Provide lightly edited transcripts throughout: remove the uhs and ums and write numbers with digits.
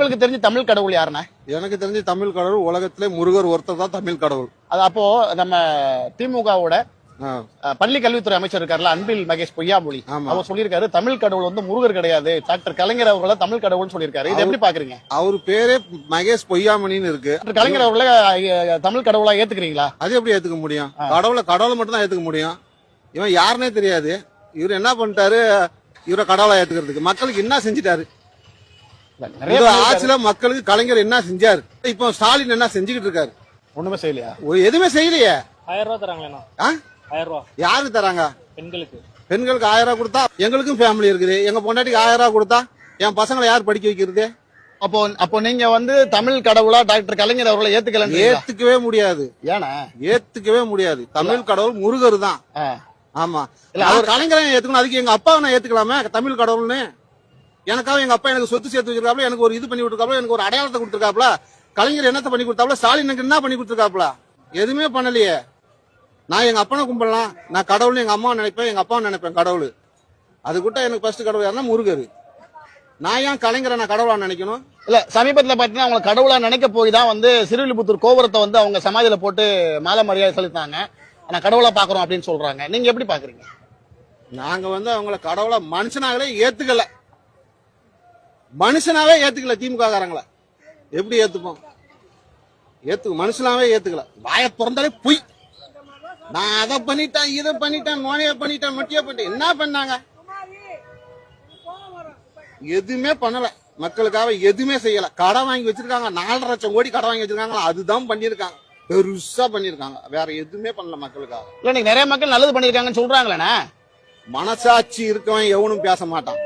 உங்களுக்கு தெரிஞ்ச தமிழ் கடவுள் யாருண்ணே? எனக்கு தெரிஞ்ச தமிழ் கடவுள் உலகத்திலே முருகர் ஒருத்தர் தான் தமிழ் கடவுள். அது அப்போ நம்ம திமுகவோட பள்ளி கல்வித்துறை அமைச்சர் இருக்காருல்ல அன்பில் மகேஷ் பொய்யாமொழி, அவர் சொல்லியிருக்காரு தமிழ் கடவுள் வந்து முருகர் கிடையாது, டாக்டர் கலைஞர் அவர்கள தமிழ் கடவுள்னு சொல்லியிருக்காரு. இது எப்படி பாக்குறீங்க? அவர் பேரே மகேஷ் பொய்யாமணின்னு இருக்கு. கலைஞர் அவர்கள தமிழ் கடவுளா ஏத்துக்கிறீங்களா? அது எப்படி ஏத்துக்க முடியும்? கடவுளை மட்டும் தான் ஏத்துக்க முடியும். இவன் யாருன்னே தெரியாது. இவர் என்ன பண்ணிட்டாரு? இவரை கடவுளா ஏத்துக்கிறதுக்கு மக்களுக்கு என்ன செஞ்சிட்டாரு? ஆட்சியில மக்களுக்கு கலைஞர் என்ன செஞ்சாரு? இப்போ ஸ்டாலின் என்ன செஞ்சுக்கிட்டு இருக்காரு? ஒண்ணுமே செய்யலையா? எதுவுமே செய்யலையே. 1000 ரூபாய் தராங்களா? 1000 ரூபாய் யாருக்கு தராங்க? பெண்களுக்கு 1000 ரூபாய் கொடுத்தா எங்களுக்கும் ஃபேமிலி இருக்குது. எங்க பொண்டாட்டிக்கு 1000 ரூபாய் கொடுத்தா என் பசங்களை யார் படிக்க வைக்கிறது? அப்போ நீங்க வந்து தமிழ் கடவுளா டாக்டர் கலைஞர் அவர்களை ஏத்துக்கவே முடியாது. ஏன்னா ஏத்துக்கவே முடியாது. தமிழ் கடவுள் முருகர் தான். ஆமா, கலைஞரை ஏத்துக்கணும். அதுக்கு எங்க அப்பாவை நான் ஏத்துக்கலாமே தமிழ் கடவுள்னு? எனக்காக எங்க அப்பா எனக்கு சொத்து சேர்த்து வச்சிருக்காப்ல, எனக்கு ஒரு இது பண்ணி விட்டுருக்காப்ல, எனக்கு ஒரு அடையாளத்தை கொடுத்துருக்காப்ல. கலைஞர் என்னத்தை பண்ணி கொடுத்தாப்ல? ஸ்டாலின் எனக்கு என்ன பண்ணி கொடுத்துருக்காப்ல? எதுவுமே பண்ணலையே. நான் எங்க அப்பனை கும்பிடலாம், நான் கடவுள்னு எங்க அம்மா நினைப்பேன், எங்க அப்பாவை நினைப்பேன் கடவுள். அது கூட எனக்கு ஃபர்ஸ்ட் கடவுள் யாருன்னா முருகர். நான் ஏன் கலைஞரை நான் கடவுளா நினைக்கணும்? இல்ல, சமீபத்துல பாத்தீங்கன்னா அவங்க கடவுளா நினைக்க போய் தான் வந்து சிறுவில்லிபுத்தூர் கோபுரத்தை வந்து அவங்க சமாதியில போட்டு மாலை மரியாதை செலுத்தாங்க. ஆனா கடவுளா பாக்குறோம் அப்படின்னு சொல்றாங்க. நீங்க எப்படி பாக்குறீங்க? நாங்க வந்து அவங்கள கடவுளா மனுஷனாகவே ஏத்துக்கல. மனுஷனாவே ஏத்துக்கல. திமுக காரங்களை எப்படி ஏத்துப்போம்? மனுஷனாவே ஏத்துக்கல. வாய திறந்தாலே பொய். நான் அதை பண்ணிட்டேன், இதை பண்ணிட்டேன், நோனைய பண்ணிட்டேன், மட்டிய பண்ணிட்டேன். என்ன பண்ணாங்க? எதுவுமே பண்ணல. மக்களுக்காக எதுவுமே செய்யல. கடன் வாங்கி வச்சிருக்காங்க. 4.5 லட்சம் கோடி கடன் வாங்கி வச்சிருக்காங்க. அதுதான் பண்ணிருக்காங்க. பெருசா பண்ணிருக்காங்க. வேற எதுவுமே பண்ணல மக்களுக்காக. இல்ல, நீங்க நிறைய மக்கள் நல்லது பண்ணிருக்காங்கன்னு சொல்றாங்களே. மனசாட்சி இருக்கவன் எவனும் பேச மாட்டான்.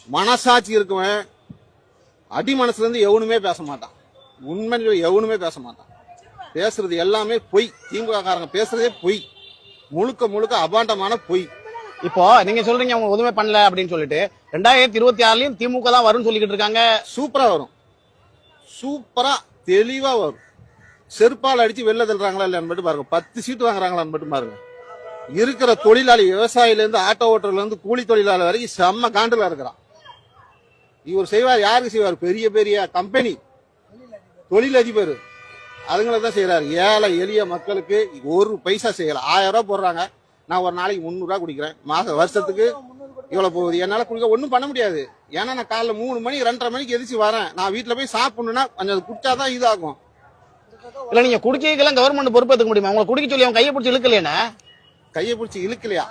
மனசாட்சி இருக்கவன் அடி மனசுல இருந்து எவனுமே பேச மாட்டான். உண்மையில எவனுமே பேச மாட்டான். பேசுறது எல்லாமே பொய். திமுக காரங்க பேசுறதே பொய். முழுக்க முழுக்க அபாண்டமான பொய். இப்போ நீங்க சொல்றீங்க அவங்க எதுவுமே பண்ணல அப்படின்னு சொல்லிட்டு 2026லயும் திமுக தான் வரும்னு சொல்லிக்கிட்டு இருக்காங்க. சூப்பரா வரும். சூப்பரா தெளிவா வரும். செருப்பால் அடிச்சு வெளில தள்ளுறாங்களா இல்லையான்னு மட்டும் பாருங்க. 10 சீட்டு வாங்குறாங்களான்னு மட்டும் பாருங்க. இருக்கிற தொழிலாளி, விவசாயில இருந்து ஆட்டோ ஓட்டர்ல இருந்து கூலி தொழிலாளர் வரைக்கும் செம்ம காண்டுல இருக்கிறான். இவர் செய்வார். யாருக்கு செய்வார்? பெரிய பெரிய கம்பெனி தொழிலதிபர் அதுங்களுக்கு தான் செய்யறாரு. ஏழை எளிய மக்களுக்கு ஒரு பைசா செய்யல. 1000 ரூபாய் போடுறாங்க. நான் ஒரு நாளைக்கு 300 ரூபாய் குடிக்கிறேன். வருஷத்துக்கு இவ்வளவு போகுது. என்னால குடிக்க ஒன்னும் பண்ண முடியாது. ஏன்னா நான் காலைல 3 மணி 2:30 மணிக்கு எதிர்த்து வரேன். நான் வீட்டுல போய் சாப்பிடணும்னா கொஞ்சம் குடிச்சாதான் இதாகும். இல்ல, நீங்க குடிக்கலாம் கவர்மெண்ட் பொறுப்பேற்றுக்க முடியுமா? உங்களை குடிக்க சொல்லி அவன் கையை பிடிச்சி இழுக்கலையா? கையை பிடிச்சி இழுக்கலையா?